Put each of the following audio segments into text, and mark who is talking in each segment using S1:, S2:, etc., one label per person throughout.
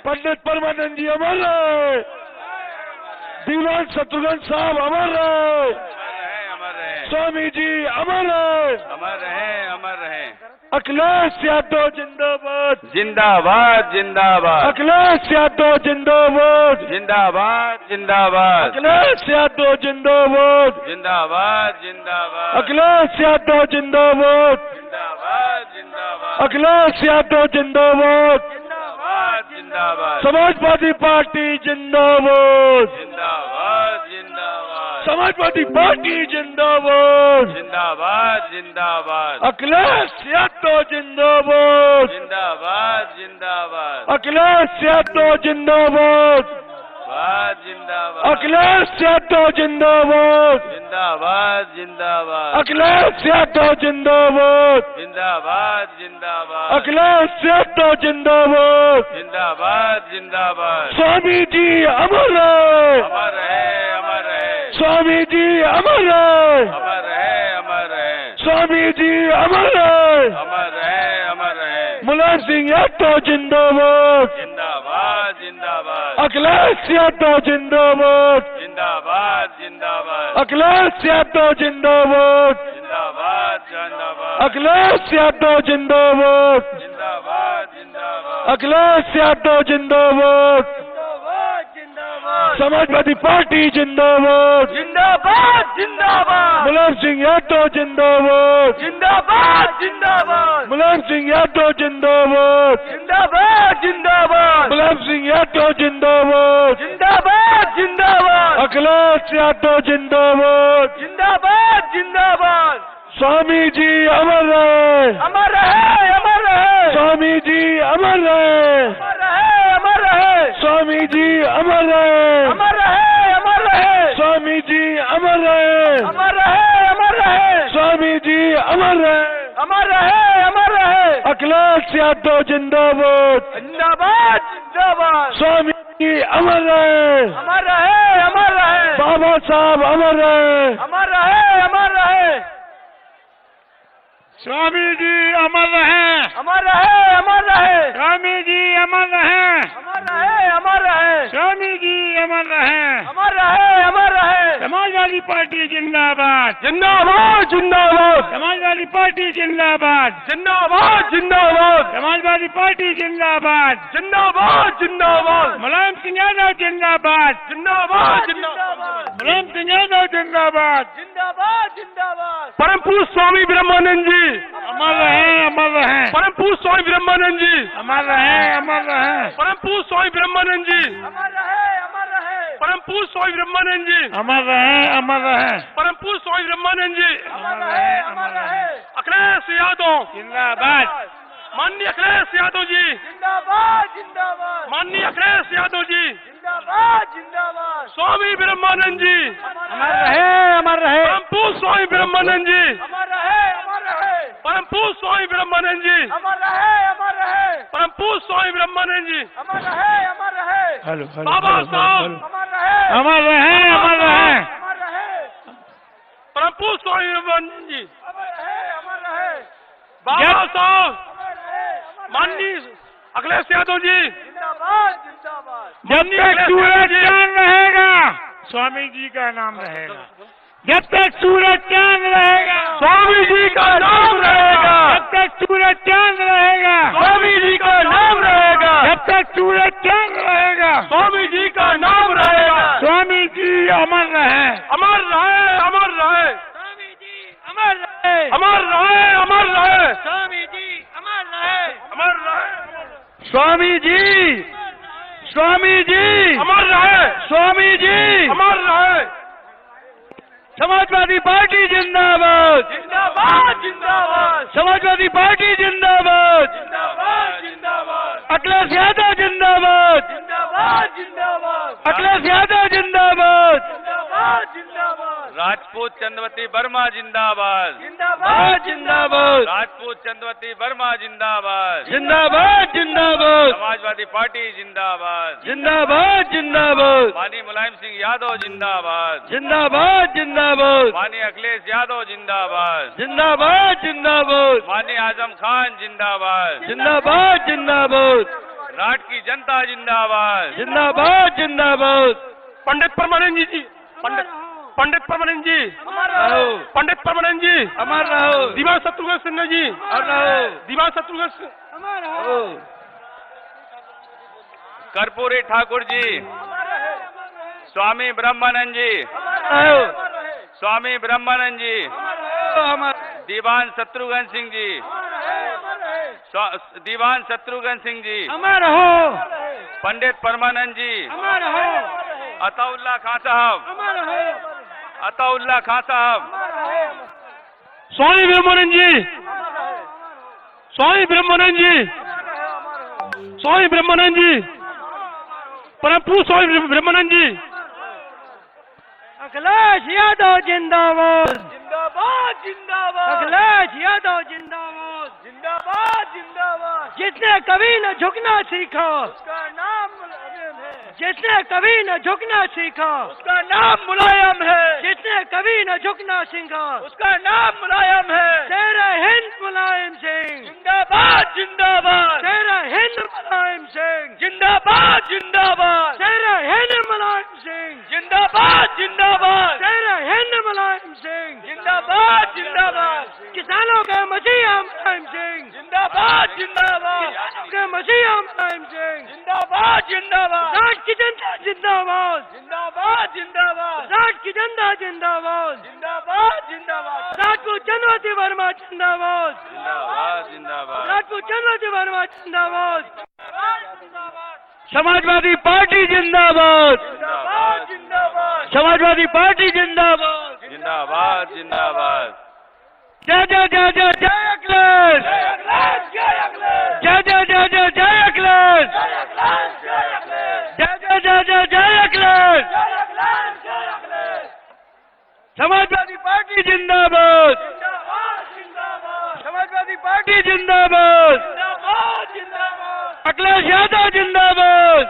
S1: पंडित परमानंद जी अमर रहे, दीवान शत्रुघ्न साहब अमर रहे, स्वामी जी अमर रहे,
S2: अमर रहे, अमर रहे।
S1: अखिलेश यादव जिंदाबाद,
S2: जिंदाबाद जिंदाबाद,
S1: अखिलेश यादव जिंदाबाद,
S2: जिंदाबाद जिंदाबाद,
S1: अखिलेश यादव जिंदाबाद,
S2: जिंदाबाद जिंदाबाद,
S1: अखिलेश यादव जिंदाबाद,
S2: जिंदाबाद जिंदाबाद,
S1: अखिलेश यादव जिंदाबाद,
S2: जिंदाबाद जिंदाबाद,
S1: समाजवादी पार्टी जिंदाबाद,
S2: जिंदाबाद जिंदाबाद,
S1: समाजवादी पार्टी जिंदाबाद,
S2: जिंदाबाद जिंदाबाद,
S1: अखिलेश यादव जिंदाबाद,
S2: जिंदाबाद जिंदाबाद,
S1: अखिलेश यादव जिंदाबाद,
S2: जिंदाबाद,
S1: अखिलेश यादव जिंदाबाद,
S2: जिंदाबाद जिंदाबाद,
S1: अखिलेश यादव जिंदाबाद,
S2: जिंदाबाद जिंदाबाद,
S1: अखिलेश यादव जिंदाबाद,
S2: जिंदाबाद जिंदाबाद,
S1: स्वामी जी अमर रहे,
S2: अमर रहे, अमर रहे,
S1: स्वामी जी अमर रहे,
S2: अमर रहे, अमर रहे,
S1: स्वामी जी अमर रहे,
S2: अमर रहे, अमर रहे।
S1: मुलायम सिंह यादव जिंदाबाद,
S2: जिंदाबाद जिंदाबाद,
S1: अखिलेश यादव जिंदाबाद,
S2: जिंदाबाद जिंदाबाद,
S1: अखिलेश यादव जिंदाबाद,
S2: जिंदाबाद जिंदाबाद,
S1: अखिलेश यादव जिंदाबाद,
S2: जिंदाबाद जिंदाबाद,
S1: अखिलेश यादव जिंदाबाद, समाजवादी पार्टी जिंदाबाद,
S2: जिंदाबाद जिंदाबाद,
S1: मुलायम सिंह यादव जिंदाबाद,
S2: जिंदाबाद जिंदाबाद,
S1: मुलायम सिंह यादव जिंदाबाद,
S2: जिंदाबाद जिंदाबाद,
S1: मुलायम सिंह यादव जिंदाबाद,
S2: जिंदाबाद जिंदाबाद,
S1: अखिलेश यादव जिंदाबाद,
S2: जिंदाबाद जिंदाबाद,
S1: स्वामी जी अमर रहे,
S2: अमर रहे, अमर रहे,
S1: स्वामी जी अमर रहे,
S2: अमर रहे, अमर रहे,
S1: स्वामी जी अमर रहे,
S2: अमर रहे, अमर रहे,
S1: स्वामी जी अमर रहे,
S2: अमर रहे, अमर रहे,
S1: स्वामी जी अमर रहे,
S2: अमर रहे, अमर रहे,
S1: अखिलेश यादव जिंदाबाद,
S2: जिंदाबाद जिंदाबाद,
S1: स्वामी जी अमर रहे,
S2: अमर रहे, अमर रहे,
S1: बाबा साहब अमर रहे,
S2: अमर रहे, अमर रहे,
S1: स्वामी जी अमर रहे,
S2: अमर रहे, अमर रहे,
S1: स्वामी जी अमर रहे,
S2: अमर रहे, अमर रहे,
S1: स्वामी जी अमर रहे,
S2: अमर रहे, अमर रहे।
S1: समाजवादी पार्टी जिंदाबाद,
S2: जिंदाबाद जिंदाबाद,
S1: समाजवादी पार्टी जिंदाबाद,
S2: जिंदाबाद जिंदाबाद,
S1: समाजवादी पार्टी जिंदाबाद,
S2: जिंदाबाद जिंदाबाद,
S1: मुलायम सिंह यादव जिंदाबाद,
S2: जिंदाबाद जिंदाबाद,
S1: मुलायम सिंह यादव जिंदाबाद,
S2: जिंदाबाद जिंदाबाद,
S1: परम पूज्य स्वामी ब्रह्मानंद जी अमर रहे, अमर रहे,
S2: परम पूज्य स्वामी ब्रह्मानंद जी,
S1: अमर रहे, अमर रहे,
S2: परम पूज्य स्वामी ब्रह्मानंद जी,
S3: अमर रहे, अमर रहे,
S2: परम पूज्य स्वामी ब्रह्मानंद जी,
S1: अमर रहे, अमर रहे,
S2: परम पूज्य स्वामी ब्रह्मानंद जी,
S3: अमर रहे, अमर रहे,
S2: अखिलेश यादव
S1: जिंदाबाद,
S2: माननीय अखिलेश यादव जी,
S3: जिंदाबाद जिंदाबाद,
S2: माननीय अखिलेश यादव जी,
S3: जिंदाबाद जिंदाबाद,
S2: स्वामी ब्रह्मानंद जी,
S1: अमर रहे, अमर रहे,
S2: परम पूज्य स्वामी ब्रह्मानंद जी,
S3: अमर रहे, अमर रहे,
S2: परम पूज्य स्वामी ब्रह्मानंद जी,
S3: अमर रहे, अमर रहे,
S2: परम पूज्य स्वामी ब्रह्मानंद जी,
S3: अमर रहे, अमर रहे,
S1: हेलो
S2: बाबा साहब
S3: अमर रहे,
S1: अमर रहे, अमर रहे,
S3: अमर रहे,
S2: परम पूज्य स्वामी ब्रह्मानंद जी,
S3: अमर रहे, अमर रहे,
S2: बाबा साहब
S3: अमर रहे, अमर रहे,
S2: माननीय अखिलेश यादव जी,
S3: जिंदाबाद जिंदाबाद,
S1: जब तक सूरज चांद रहेगा स्वामी जी का नाम रहेगा, जब तक सूरज चांद रहेगा
S2: स्वामी जी का नाम रहेगा,
S1: जब तक सूरज चांद रहेगा
S2: स्वामी जी का नाम रहेगा,
S1: जब तक सूरज चांद रहेगा
S2: स्वामी जी का नाम रहेगा,
S1: स्वामी जी अमर रहे,
S2: अमर रहे, अमर रहे,
S3: स्वामी जी अमर रहे,
S2: अमर रहे, अमर रहे,
S3: स्वामी जी अमर रहे,
S2: अमर रहे,
S1: स्वामी जी, स्वामी जी,
S2: अमर रहे,
S1: स्वामी जी,
S2: अमर रहे,
S1: समाजवादी पार्टी जिंदाबाद,
S2: जिंदाबाद जिंदाबाद,
S1: समाजवादी पार्टी जिंदाबाद,
S2: जिंदाबाद जिंदाबाद,
S1: अखिलेश यादव जिंदाबाद,
S3: जिंदाबाद जिंदाबाद,
S1: अखिलेश यादव जिंदाबाद,
S3: जिंदाबाद जिंदाबाद,
S2: राजपूत चंद्रवती वर्मा जिंदाबाद,
S3: जिंदाबाद
S1: जिंदाबाद,
S2: राजपूत चंद्रवती वर्मा जिंदाबाद,
S1: जिंदाबाद, जिंदाबाद,
S2: समाजवादी पार्टी जिंदाबाद,
S1: जिंदाबाद, जिंदाबाद,
S2: माननीय मुलायम सिंह यादव जिंदाबाद,
S1: जिंदाबाद, जिंदाबाद,
S2: माननीय अखिलेश यादव जिंदाबाद,
S1: जिंदाबाद, जिंदाबाद,
S2: माननीय आजम खान जिंदाबाद,
S1: जिंदाबाद, जिंदाबाद,
S2: राठ की जनता जिंदाबाद।
S1: जिंदाबाद जिंदाबाद।
S4: पंडित परमानंद जी पंडित परमानंद जी
S1: रहो।
S4: पंडित परमानंद जी
S1: अमर रहो।
S4: दीवान शत्रुघ्न सिन्हा जी
S1: अमर रहो।
S4: दीवान शत्रुघ्न
S1: रहो।
S2: कर्पूरी ठाकुर जी, स्वामी ब्रह्मानंद जी,
S1: रहो।
S2: स्वामी ब्रह्मानंद जी,
S1: अमर
S2: दीवान शत्रुघ्न सिंह जी, दीवान शत्रुघ्न सिंह जी,
S1: अमर रहो।
S2: पंडित परमानंद जी,
S1: अमर रहो।
S2: अताउल्ला खान साहब,
S1: अमर रहो।
S2: अताउल्ला खान साहब,
S4: स्वामी ब्रह्मानंद जी स्वामी ब्रह्मानंद जी स्वामी ब्रह्मानंद जी परम पूज्य स्वामी ब्रह्मानंद जी
S1: अखिलेश यादव जिंदाबाद।
S3: जिंदाबाद जिंदाबाद
S1: अखिलेश यादव जिंदाबाद।
S3: जिंदाबाद जिंदाबाद।
S1: जिसने कभी न झुकना सीखा,
S3: उसका नाम मुलायम है।
S1: जिसने कभी न झुकना सीखा,
S3: उसका नाम मुलायम है।
S1: जिसने कभी न झुकना सीखा,
S3: उसका नाम मुलायम है।
S1: तेरा हिंद मुलायम सिंह।
S3: जिंदाबाद जिंदाबाद।
S1: तेरा हिंद मुलायम सिंह।
S3: जिंदाबाद जिंदाबाद।
S1: तेरा हिंद मुलायम सिंह।
S3: जिंदाबाद जिंदाबाद।
S1: तेरा हिंद मुलायम सिंह।
S3: जिंदाबाद जिंदाबाद।
S1: किसानों के मसीहा मुलायम सिंह।
S3: जिंदाबाद जिंदाबाद।
S1: किसानों के मसीहा मुलायम सिंह।
S3: जिंदाबाद जिंदाबाद।
S1: राज की जनता जिंदाबाद।
S3: जिंदाबाद जिंदाबाद।
S1: राज की जनता जिंदाबाद।
S3: जिंदाबाद जिंदाबाद।
S1: राजपूत चंद्रवती वर्मा जिंदाबाद।
S2: जिंदाबाद जिंदाबाद।
S1: राजपूत चंद्रवती वर्मा जिंदाबाद। समाजवादी पार्टी जिंदाबाद।
S3: जिंदाबाद जिंदाबाद।
S1: समाजवादी पार्टी जिंदाबाद।
S2: जिंदाबाद जिंदाबाद।
S1: जय जय जय जय जय अखिलेश।
S3: जय अखिलेश जय अखिलेश।
S1: जय जय जय जय जय अखिलेश।
S3: जय अखिलेश जय अखिलेश।
S1: जय जय जय जय जय अखिलेश।
S3: जय अखिलेश जय अखिलेश।
S1: समाजवादी पार्टी जिंदाबाद।
S3: जिंदाबाद जिंदाबाद।
S1: समाजवादी पार्टी जिंदाबाद।
S3: जिंदाबाद जिंदाबाद।
S1: अखिलेश यादव जिंदाबाद।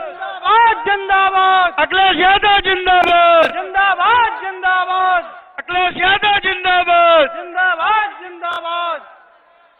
S1: जिंदाबाद। अखिलेश यादव जिंदाबाद।
S3: जिंदाबाद जिंदाबाद।
S1: अखिलेश यादव जिंदाबाद।
S3: जिंदाबाद जिंदाबाद।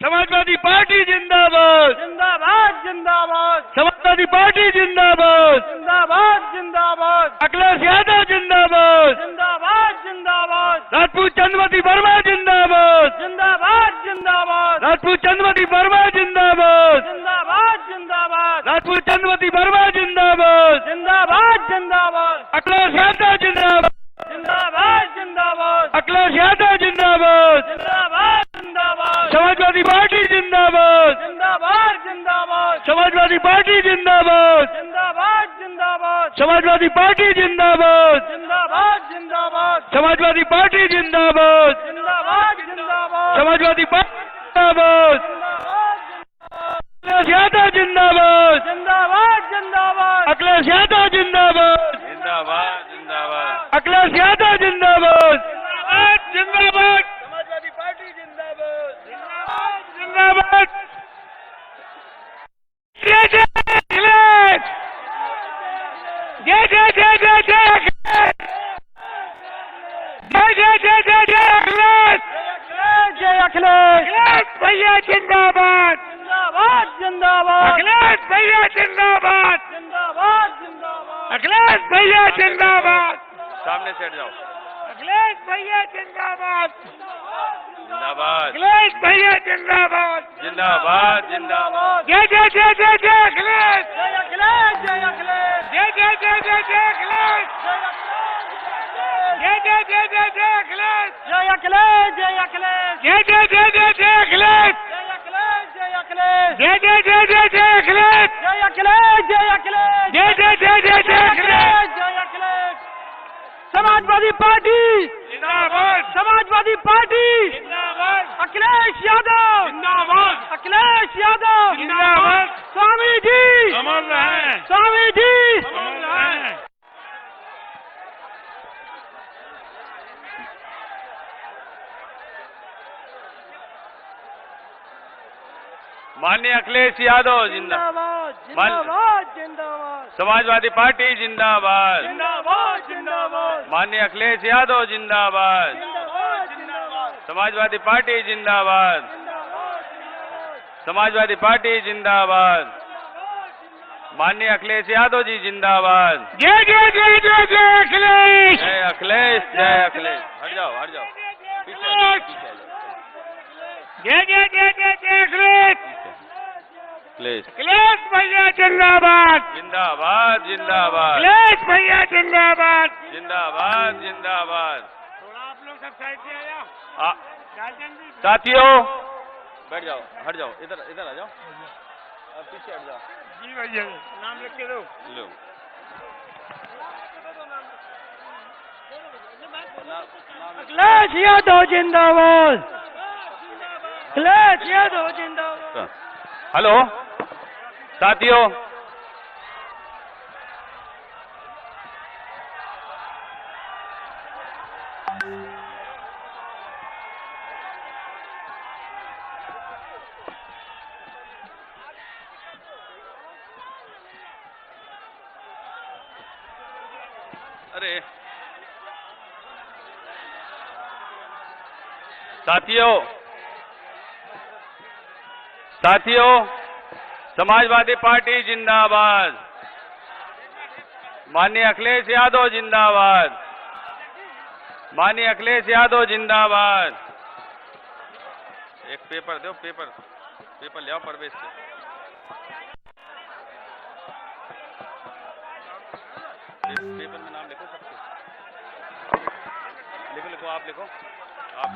S1: समाजवादी पार्टी जिंदाबाद।
S3: जिंदाबाद जिंदाबाद।
S1: समाजवादी पार्टी जिंदाबाद।
S3: जिंदाबाद जिंदाबाद।
S1: अखिलेश यादव जिंदाबाद।
S3: जिंदाबाद जिंदाबाद।
S1: राजपूत चंद्रवती वर्मा जिंदाबाद।
S3: जिंदाबाद जिंदाबाद।
S1: राजपूत चंद्रवती वर्मा जिंदाबाद।
S3: जिंदाबाद जिंदाबाद।
S1: राजपूत चंद्रवती वर्मा जिंदाबाद।
S3: जिंदाबाद जिंदाबाद।
S1: अखिलेश यादव जिंदाबाद।
S3: जिंदाबाद जिंदाबाद।
S1: अखिलेश यादव जिंदाबाद।
S3: जिंदाबाद जिंदाबाद।
S1: समाजवादी पार्टी जिंदाबाद।
S3: जिंदाबाद जिंदाबाद।
S1: समाजवादी पार्टी जिंदाबाद।
S3: जिंदाबाद जिंदाबाद।
S1: समाजवादी पार्टी जिंदाबाद।
S3: जिंदाबाद जिंदाबाद।
S1: समाजवादी पार्टी जिंदाबाद।
S3: जिंदाबाद जिंदाबाद।
S1: समाजवादी पार्टी जिंदाबाद। अखिलेश यादव जिंदाबाद।
S3: जिंदाबाद जिंदाबाद।
S1: अखिलेश यादव जिंदाबाद।
S2: जिंदाबाद जिंदाबाद।
S1: अखिलेश यादव जिंदाबाद। जिंदाबाद।
S3: समाजवादी पार्टी जिंदाबाद।
S1: जिंदाबाद। जय जय अखिलेश। जय जय जय जय जय अखिलेश। जय जय जय जय जय अखिलेश।
S3: जय अखिलेश।
S1: अखिलेश भैया जिंदाबाद।
S3: जिंदाबाद जिंदाबाद।
S1: अखिलेश भैया जिंदाबाद।
S3: जिंदाबाद जिंदाबाद।
S1: अखिलेश भैया जिंदाबाद।
S2: सामने से हट जाओ।
S1: अखिलेश भैया जिंदाबाद।
S2: जिंदाबाद
S1: अखिलेश भैया जिंदाबाद।
S2: जिंदाबाद जिंदाबाद।
S1: जय जय जय जय जय अखिलेश।
S3: जय अखिलेश जय अखिलेश।
S1: जय जय जय जय जय अखिलेश। जय जय जय जय जय अखिलेश।
S3: जय अखिलेश जय अखिलेश।
S1: जय जय जय जय जय अखिलेश।
S3: जय अखिलेश जय अखिलेश।
S1: जय जय जय जय जय अखिलेश।
S3: जय अखिलेश जय अखिलेश।
S1: जय जय जय जय जय अखिलेश।
S3: जय अखिलेश। समाजवादी पार्टी
S1: जिंदाबाद।
S3: समाजवादी पार्टी
S1: जिंदाबाद।
S3: अखिलेश यादव
S1: जिंदाबाद।
S3: अखिलेश यादव
S1: जिंदाबाद।
S3: स्वामी जी
S1: अमर रहें।
S3: स्वामी जी
S1: अमर रहें।
S2: माननीय अखिलेश यादव
S3: जिंदाबाद जिंदाबाद जिंदाबाद
S2: समाजवादी पार्टी जिंदाबाद।
S3: जिंदाबाद जिंदाबाद
S2: माननीय अखिलेश यादव जिंदाबाद।
S3: जिंदाबाद जिंदाबाद
S2: समाजवादी पार्टी जिंदाबाद। समाजवादी पार्टी जिंदाबाद। माननीय अखिलेश यादव जी जिंदाबाद।
S4: जय जय जय जय जय अखिलेश।
S2: जय अखिलेश, जय अखिलेश। हट जाओ, हट जाओ, पीछे आ जाओ, पीछे आ जाओ।
S4: जय जय जय जय जय अखिलेश।
S2: अखिलेश
S4: अखिलेश भैया जिंदाबाद।
S2: जिंदाबाद, जिंदाबाद,
S4: अखिलेश भैया जिंदाबाद।
S2: जिंदाबाद, जिंदाबाद।
S4: थोड़ा आप लोग सब साइड से आ जाओ।
S2: साथियों बैठ जाओ, हट जाओ, इधर इधर आ जाओ, अब पीछे हट जाओ।
S4: जी भैया नाम लिख के दो।
S2: लो
S3: अखिलेश यादव जिंदाबाद। अखिलेश यादव जिंदाबाद।
S2: हेलो साथियों, अरे साथियों, समाजवादी पार्टी जिंदाबाद। माननीय अखिलेश यादव जिंदाबाद। माननीय अखिलेश यादव जिंदाबाद। एक पेपर दो, पेपर ले आओ परवेश से। पेपर में नाम लिखो सबके, लिखो आप लिखो, आप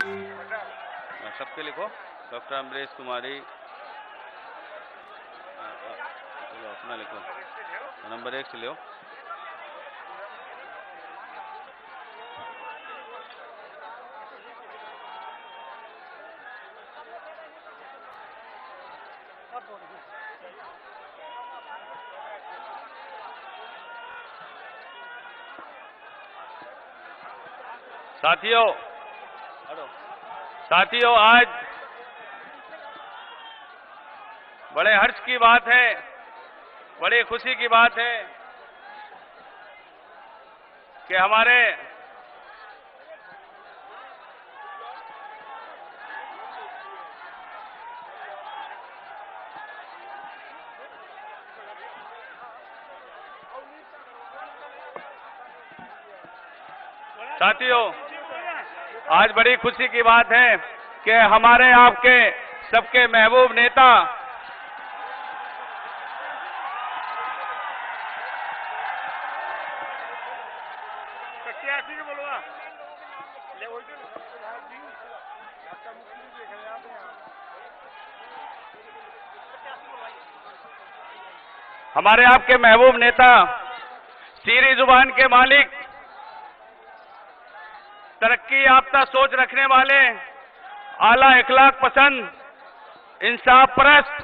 S2: सबके लिखो। डॉक्टर अमरीश कुमारी, चलो अपना लिखो, नंबर 1 से लो। साथियों आज बड़े हर्ष की बात है, बड़ी खुशी की बात है कि हमारे आज बड़ी खुशी की बात है कि हमारे आपके सबके महबूब नेता हमारे आपके महबूब नेता, सीरी जुबान के मालिक, तरक्की याफ्ता सोच रखने वाले, आला इखलाक पसंद, इंसाफ परस्त,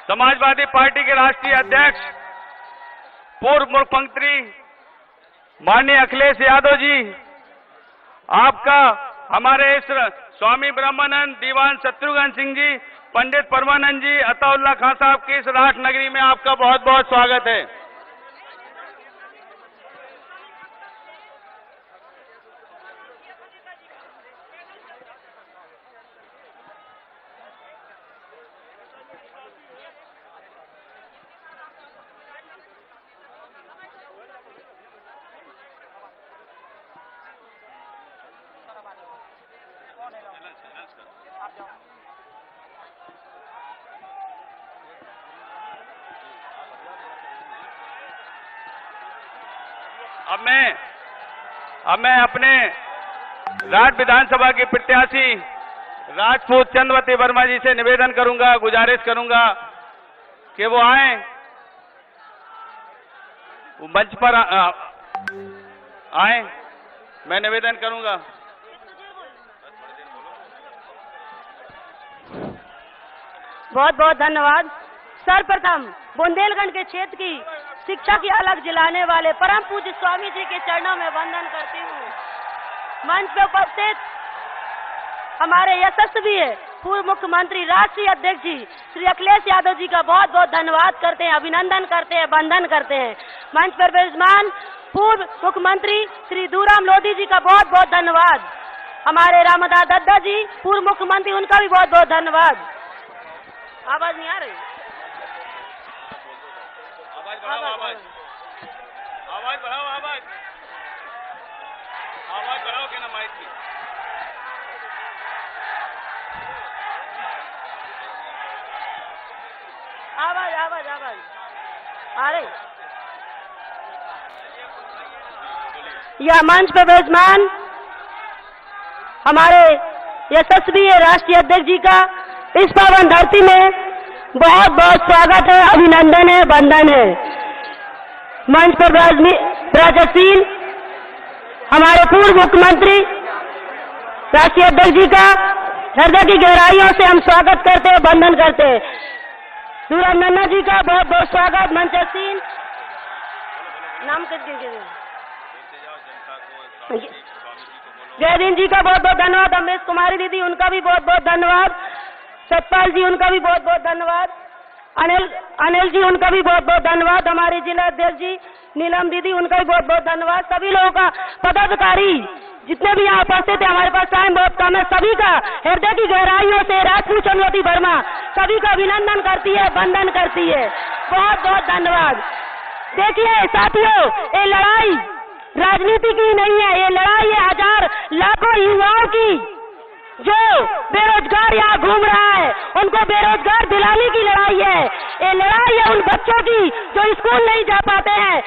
S2: समाजवादी पार्टी के राष्ट्रीय अध्यक्ष, पूर्व मुख्यमंत्री माननीय अखिलेश यादव जी, आपका हमारे इस स्वामी ब्रह्मानंद, दीवान शत्रुघ्न सिंह जी, पंडित परमानंद जी, अताउल्ला खान साहब की इस राष्ट्र नगरी में आपका बहुत बहुत स्वागत है। अब मैं अपने राज्य विधानसभा की प्रत्याशी राजपूत चंद्रवती वर्मा जी से निवेदन करूंगा, गुजारिश करूंगा कि वो आए, वो मंच पर आए, मैं निवेदन करूंगा।
S5: बहुत बहुत धन्यवाद। सर्वप्रथम बुंदेलखंड के क्षेत्र की शिक्षा की अलग जलाने वाले परम पूज्य स्वामी जी के चरणों में वंदन करती हूँ। मंच पर उपस्थित हमारे यशस्वी पूर्व मुख्यमंत्री, राष्ट्रीय अध्यक्ष जी श्री अखिलेश यादव जी का बहुत बहुत धन्यवाद करते हैं, अभिनंदन करते हैं, वंदन करते हैं। मंच पर विराजमान पूर्व मुख्यमंत्री श्री दूराम लोधी जी का बहुत बहुत धन्यवाद। हमारे रामदास दद्दा जी पूर्व मुख्यमंत्री, उनका भी बहुत बहुत धन्यवाद। आवाज नहीं आ रही।
S2: बढ़ाओ आवाज, आवाज बढ़ाओ, आवाज बढ़ाओ कि ना माइक की।
S5: आवाज आवाज आवाज आ रही। यह मंच पर विराजमान हमारे यशस्वी राष्ट्रीय अध्यक्ष जी का इस पावन धरती में बहुत बहुत स्वागत है, अभिनंदन है, वंदन है। मंच पर विराजशील हमारे पूर्व मुख्यमंत्री राष्ट्रीय अध्यक्ष जी का हृदय की गहराइयों से हम स्वागत करते हैं, वंदन करते हैं। सूरज नन्ना जी का बहुत बहुत स्वागत। मंचशील नाम जयदीन जी का बहुत बहुत धन्यवाद। अमरीश कुमारी दीदी उनका भी बहुत बहुत धन्यवाद। सतपाल जी उनका भी बहुत बहुत धन्यवाद। अनिल जी उनका भी बहुत बहुत धन्यवाद। हमारे जिला अध्यक्ष जी नीलम दीदी उनका भी बहुत बहुत धन्यवाद। सभी लोगों का, पदाधिकारी जितने भी यहाँ उपस्थित है, हमारे पास टाइम बहुत कम है, सभी का हृदय की गहराइयों से राजपूत चंद्रवती वर्मा सभी का अभिनंदन करती है, वंदन करती है। बहुत बहुत धन्यवाद। देखिए साथियों, ये लड़ाई राजनीति की नहीं है, ये लड़ाई है हजार लाखों युवाओं की जो बेरोजगार यहाँ घूम रहा है, उनको बेरोजगार दिलाने की लड़ाई है। ये लड़ाई है उन बच्चों की जो स्कूल नहीं जा पाते हैं,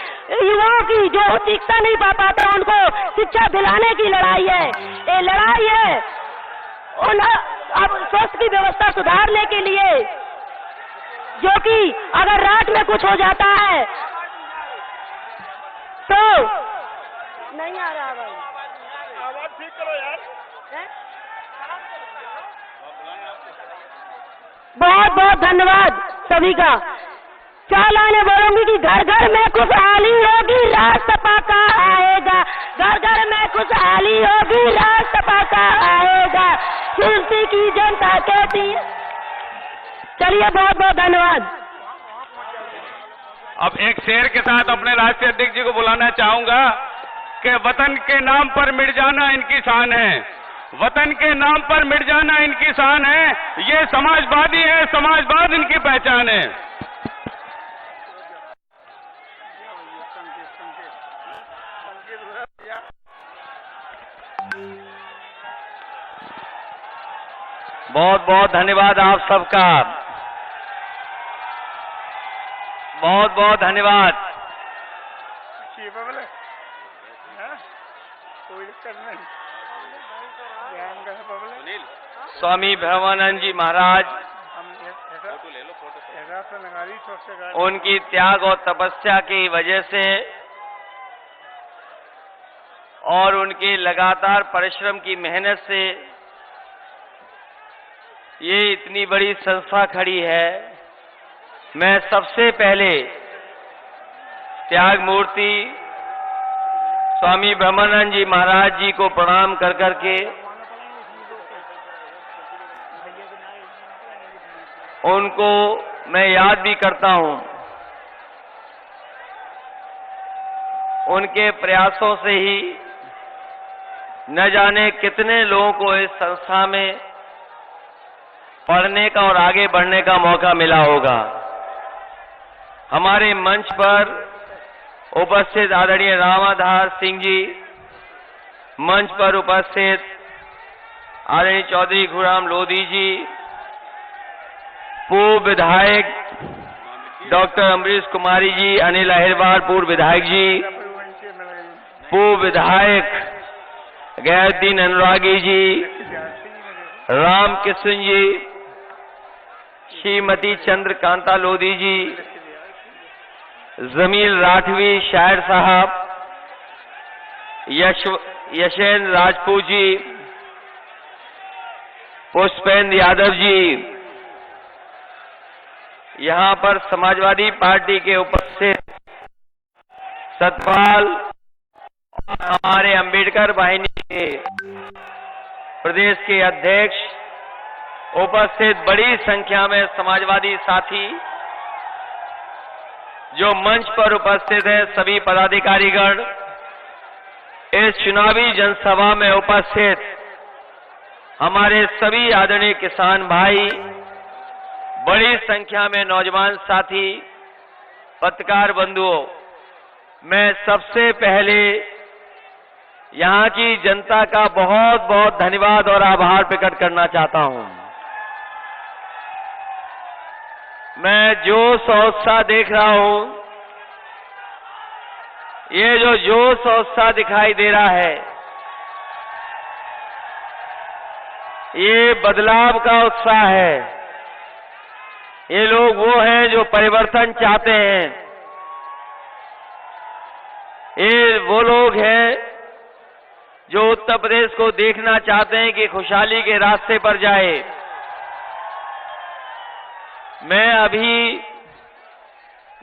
S5: युवाओं की जो शिक्षा नहीं पा पाते, उनको शिक्षा दिलाने की लड़ाई है। ये लड़ाई है उन अब स्वास्थ्य की व्यवस्था सुधारने के लिए, जो कि अगर रात में कुछ हो जाता है तो नहीं आ रहा भाई,
S1: आवाज ठीक करो यार।
S5: बहुत बहुत धन्यवाद सभी का। चार लाइनें बोलूंगी कि घर घर में खुशहाली होगी, राष्ट्रपा का आएगा। घर घर में खुशहाली होगी, राष्ट्रपा का आएगा। कुर्सी की जनता कहती है। चलिए बहुत बहुत धन्यवाद।
S2: अब एक शेर के साथ अपने राष्ट्रीय अध्यक्ष जी को बुलाना चाहूंगा कि वतन के नाम पर मिट जाना इनकी शान है, वतन के नाम पर मिट जाना इनकी शान है। ये समाजवादी है, समाजवाद इनकी पहचान है।
S6: बहुत बहुत धन्यवाद आप सबका, बहुत बहुत धन्यवाद। स्वामी ब्रह्मानंद जी महाराज, उनकी त्याग और तपस्या की वजह से और उनके लगातार परिश्रम की मेहनत से ये इतनी बड़ी संस्था खड़ी है। मैं सबसे पहले त्याग मूर्ति स्वामी ब्रह्मानंद जी महाराज जी को प्रणाम कर करके उनको मैं याद भी करता हूं। उनके प्रयासों से ही न जाने कितने लोगों को इस संस्था में पढ़ने का और आगे बढ़ने का मौका मिला होगा। हमारे मंच पर उपस्थित आदरणीय रामाधार सिंह जी, मंच पर उपस्थित आदरणीय चौधरी घुराम लोधी जी, पूर्व विधायक डॉक्टर अमरीश कुमारी जी, अनिल अहिरवार पूर्व विधायक जी, पूर्व विधायक गैरुद्दीन अनुरागी जी, रामकृष्ण जी, श्रीमती चंद्रकांता लोधी जी, जमील राठवी शायर साहब, यशेंद्र राजपूत जी, पुष्पेंद्र यादव जी, यहाँ पर समाजवादी पार्टी के उपस्थित सतपाल और हमारे अंबेडकर वाहिनी के प्रदेश के अध्यक्ष, उपस्थित बड़ी संख्या में समाजवादी साथी जो मंच पर उपस्थित हैं, सभी पदाधिकारीगण, इस चुनावी जनसभा में उपस्थित हमारे सभी आदरणीय किसान भाई, बड़ी संख्या में नौजवान साथी, पत्रकार बंधुओं, मैं सबसे पहले यहाँ की जनता का बहुत बहुत धन्यवाद और आभार प्रकट करना चाहता हूँ। मैं जोश और उत्साह देख रहा हूँ, ये जो जोश और उत्साह दिखाई दे रहा है, ये बदलाव का उत्साह है। ये लोग वो हैं जो परिवर्तन चाहते हैं। ये वो लोग हैं जो उत्तर प्रदेश को देखना चाहते हैं कि खुशहाली के रास्ते पर जाए। मैं अभी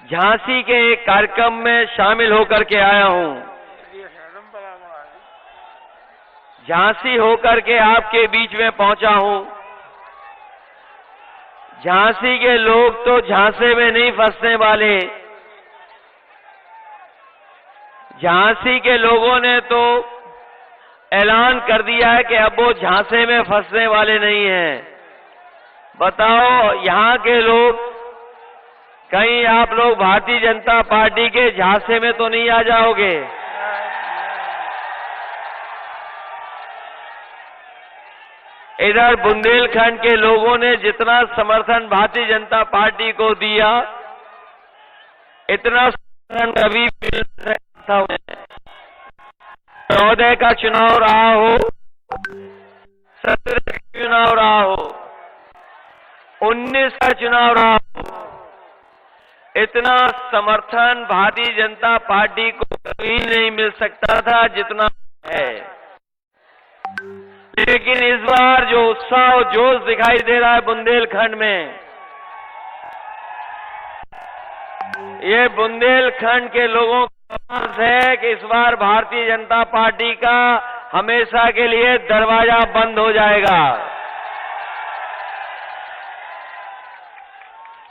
S6: झांसी के एक कार्यक्रम में शामिल होकर के आया हूं। झांसी होकर के आपके बीच में पहुंचा हूं। झांसी के लोग तो झांसे में नहीं फंसने वाले। झांसी के लोगों ने तो ऐलान कर दिया है कि अब वो झांसे में फंसने वाले नहीं हैं। बताओ, यहाँ के लोग, कहीं आप लोग भारतीय जनता पार्टी के झांसे में तो नहीं आ जाओगे? इधर बुंदेलखंड के लोगों ने जितना समर्थन भारतीय जनता पार्टी को दिया, इतना समर्थन कभी मिल नहीं था। 14 का चुनाव रहा हो, 17 का चुनाव रहा हो, 19 का चुनाव रहा हो, इतना समर्थन भारतीय जनता पार्टी को कभी नहीं मिल सकता था जितना है। लेकिन इस बार जो उत्साह और जोश दिखाई दे रहा है बुंदेलखंड में, ये बुंदेलखंड के लोगों का आस है कि इस बार भारतीय जनता पार्टी का हमेशा के लिए दरवाजा बंद हो जाएगा।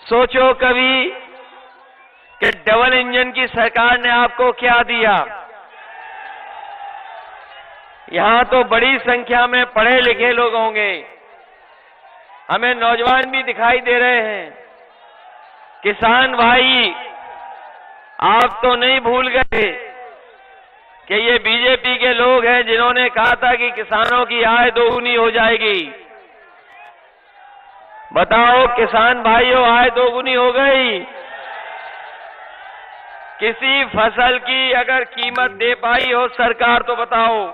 S6: सोचो कभी कि डबल इंजन की सरकार ने आपको क्या दिया। यहां तो बड़ी संख्या में पढ़े लिखे लोग होंगे, हमें नौजवान भी दिखाई दे रहे हैं। किसान भाई, आप तो नहीं भूल गए कि ये बीजेपी के लोग हैं जिन्होंने कहा था कि किसानों की आय दोगुनी हो जाएगी। बताओ किसान भाइयों, आय दोगुनी हो गई? किसी फसल की अगर कीमत दे पाई हो सरकार तो बताओ,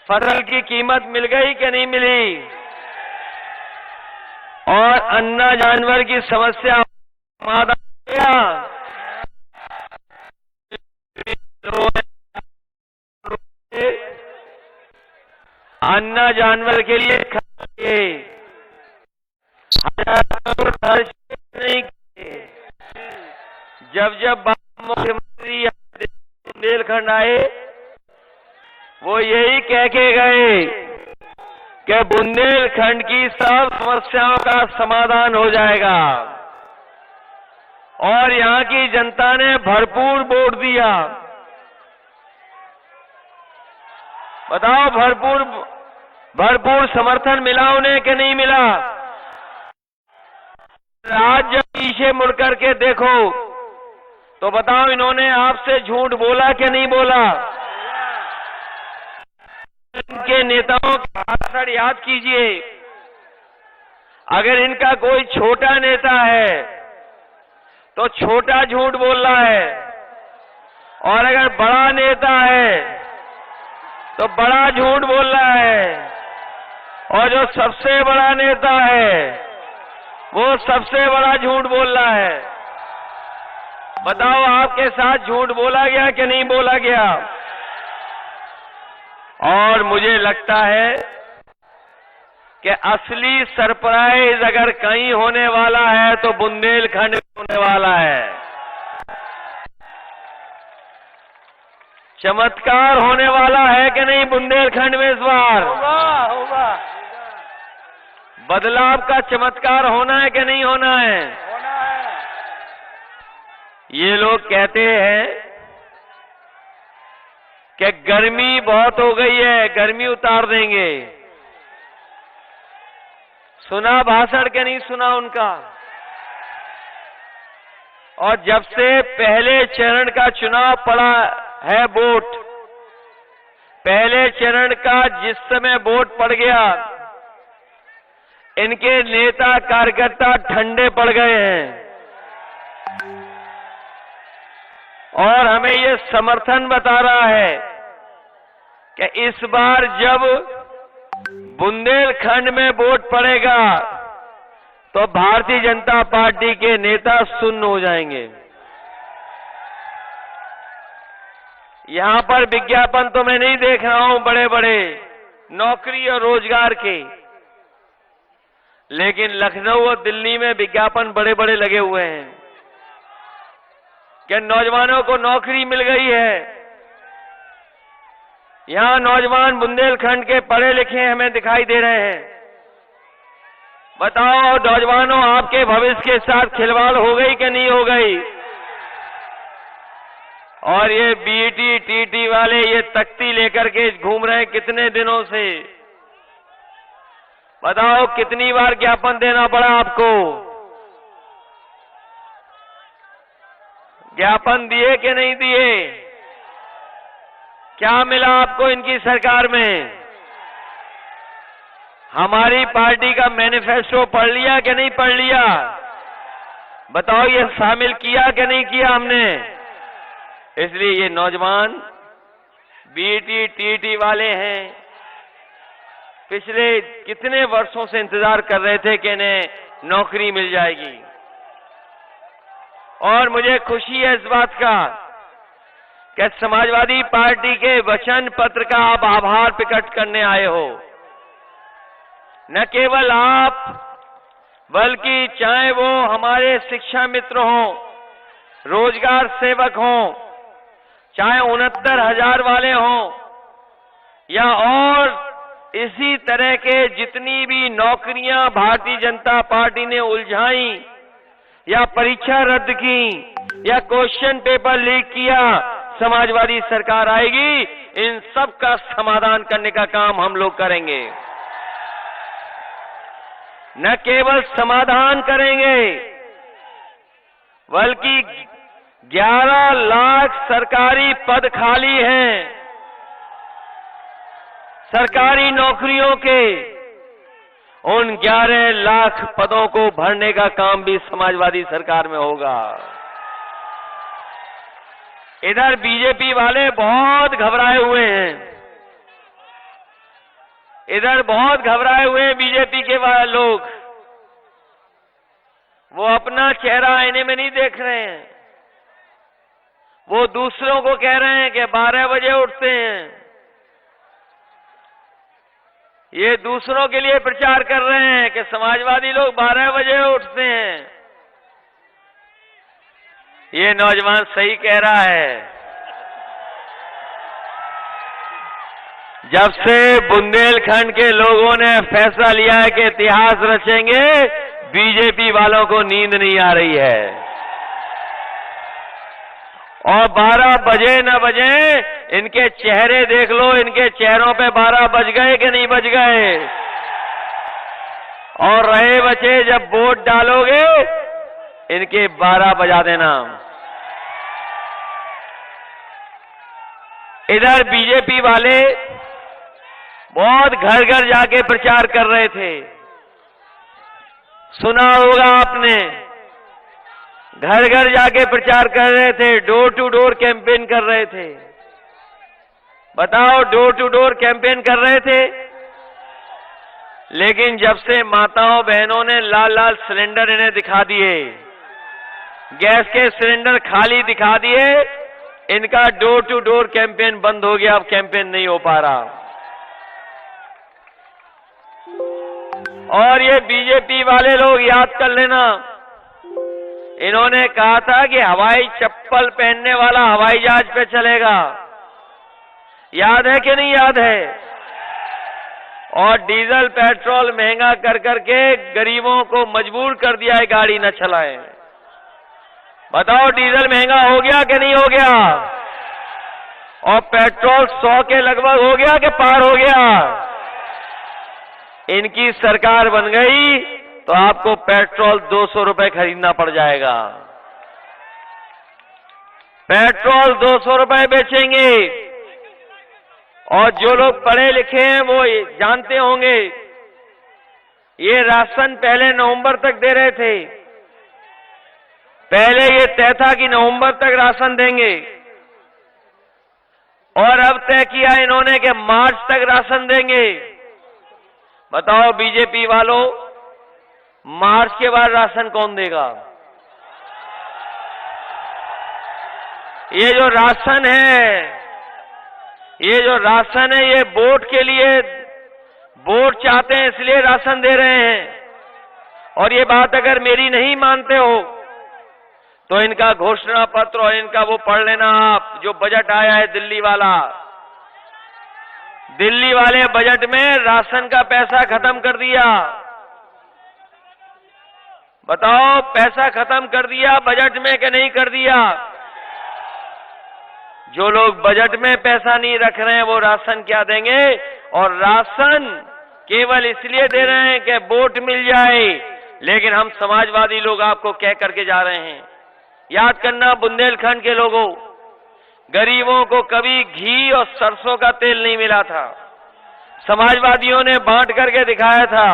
S6: फसल की कीमत मिल गई कि नहीं मिली? और अन्ना जानवर की समस्या समाधान किया? अन्ना जानवर के लिए खर्च नहीं किए। जब मुख्यमंत्री बुंदेलखंड आए, वो यही कह के गए कि बुंदेलखंड की सब समस्याओं का समाधान हो जाएगा। और यहाँ की जनता ने भरपूर वोट दिया। बताओ, भरपूर समर्थन मिला उन्हें कि नहीं मिला? आज जब पीछे मुड़ करके देखो तो बताओ, इन्होंने आपसे झूठ बोला कि नहीं बोला? इनके नेताओं का भाषण याद कीजिए। अगर इनका कोई छोटा नेता है तो छोटा झूठ बोल रहा है, और अगर बड़ा नेता है तो बड़ा झूठ बोल रहा है, और जो सबसे बड़ा नेता है वो सबसे बड़ा झूठ बोल रहा है। बताओ, आपके साथ झूठ बोला गया कि नहीं बोला गया? और मुझे लगता है कि असली सरप्राइज अगर कहीं होने वाला है तो बुंदेलखंड में होने वाला है। चमत्कार होने वाला है कि नहीं बुंदेलखंड में इस बार?
S3: होगा।
S6: बदलाव का चमत्कार होना है कि नहीं होना है?
S3: होना है।
S6: ये लोग कहते हैं कि गर्मी बहुत हो गई है, गर्मी उतार देंगे। सुना भाषण के नहीं सुना उनका? और जब से पहले चरण का चुनाव पड़ा है वोट, पहले चरण का जिस समय वोट पड़ गया, इनके नेता कार्यकर्ता ठंडे पड़ गए हैं और हमें ये समर्थन बता रहा है कि इस बार जब बुंदेलखंड में वोट पड़ेगा तो भारतीय जनता पार्टी के नेता सुन्न हो जाएंगे। यहां पर विज्ञापन तो मैं नहीं देख रहा हूं बड़े बड़े नौकरी और रोजगार के, लेकिन लखनऊ और दिल्ली में विज्ञापन बड़े बड़े लगे हुए हैं कि नौजवानों को नौकरी मिल गई है। यहां नौजवान बुंदेलखंड के पढ़े लिखे हमें दिखाई दे रहे हैं। बताओ नौजवानों, आपके भविष्य के साथ खिलवाड़ हो गई कि नहीं हो गई? और ये बीटी टीटी वाले ये तख्ती लेकर के घूम रहे हैं कितने दिनों से। बताओ कितनी बार ज्ञापन देना पड़ा आपको? ज्ञापन दिए कि नहीं दिए? क्या मिला आपको इनकी सरकार में? हमारी पार्टी का मैनिफेस्टो पढ़ लिया कि नहीं पढ़ लिया? बताओ ये शामिल किया कि नहीं किया हमने? इसलिए ये नौजवान बीटी टीटी वाले हैं, पिछले कितने वर्षों से इंतजार कर रहे थे कि इन्हें नौकरी मिल जाएगी। और मुझे खुशी है इस बात का कि समाजवादी पार्टी के वचन पत्र का आप आभार प्रकट करने आए हो। न केवल आप, बल्कि चाहे वो हमारे शिक्षा मित्र हों, रोजगार सेवक हों, चाहे 69,000 वाले हों, या और इसी तरह के जितनी भी नौकरियां भारतीय जनता पार्टी ने उलझाई या परीक्षा रद्द की या क्वेश्चन पेपर लीक किया, समाजवादी सरकार आएगी, इन सब का समाधान करने का काम हम लोग करेंगे। न केवल समाधान करेंगे, बल्कि 11 लाख सरकारी पद खाली हैं सरकारी नौकरियों के, उन 11 लाख पदों को भरने का काम भी समाजवादी सरकार में होगा। इधर बीजेपी वाले बहुत घबराए हुए हैं, इधर बहुत घबराए हुए हैं बीजेपी के लोग। वो अपना चेहरा आईने में नहीं देख रहे हैं, वो दूसरों को कह रहे हैं कि 12 बजे उठते हैं। ये दूसरों के लिए प्रचार कर रहे हैं कि समाजवादी लोग 12 बजे उठते हैं। ये नौजवान सही कह रहा है। जब से बुंदेलखंड के लोगों ने फैसला लिया है कि इतिहास रचेंगे, बीजेपी वालों को नींद नहीं आ रही है। और 12 बजे न बजे, इनके चेहरे देख लो, इनके चेहरों पे 12 बज गए कि नहीं बज गए? और रहे बचे जब वोट डालोगे, इनके 12 बजा देना। इधर बीजेपी वाले बहुत घर घर जाके प्रचार कर रहे थे, सुना होगा आपने। घर घर जाके प्रचार कर रहे थे, डोर टू डोर कैंपेन कर रहे थे। बताओ, डोर टू डोर कैंपेन कर रहे थे, लेकिन जब से माताओं बहनों ने लाल लाल सिलेंडर इन्हें दिखा दिए, गैस के सिलेंडर खाली दिखा दिए, इनका डोर टू डोर कैंपेन बंद हो गया। अब कैंपेन नहीं हो पा रहा। और ये बीजेपी वाले लोग याद कर लेना, इन्होंने कहा था कि हवाई चप्पल पहनने वाला हवाई जहाज पे चलेगा। याद है कि नहीं याद है? और डीजल पेट्रोल महंगा कर करके गरीबों को मजबूर कर दिया है गाड़ी न चलाएं। बताओ, डीजल महंगा हो गया कि नहीं हो गया? और पेट्रोल 100 के लगभग हो गया कि पार हो गया? इनकी सरकार बन गई तो आपको पेट्रोल 200 रुपए खरीदना पड़ जाएगा। पेट्रोल 200 रुपए बेचेंगे। और जो लोग पढ़े लिखे हैं वो जानते होंगे, ये राशन पहले नवंबर तक दे रहे थे। पहले ये तय था कि नवंबर तक राशन देंगे, और अब तय किया इन्होंने कि मार्च तक राशन देंगे। बताओ बीजेपी वालों, मार्च के बाद राशन कौन देगा? ये जो राशन है, ये वोट के लिए, वोट चाहते हैं इसलिए राशन दे रहे हैं। और ये बात अगर मेरी नहीं मानते हो तो इनका घोषणा पत्र और इनका वो पढ़ लेना आप, जो बजट आया है दिल्ली वाला। दिल्ली वाले बजट में राशन का पैसा खत्म कर दिया। बताओ, पैसा खत्म कर दिया बजट में कि नहीं कर दिया? जो लोग बजट में पैसा नहीं रख रहे हैं वो राशन क्या देंगे? और राशन केवल इसलिए दे रहे हैं कि वोट मिल जाए। लेकिन हम समाजवादी लोग आपको कह करके जा रहे हैं, याद करना बुंदेलखंड के लोगों, गरीबों को कभी घी और सरसों का तेल नहीं मिला था। समाजवादियों ने बांट करके दिखाया था।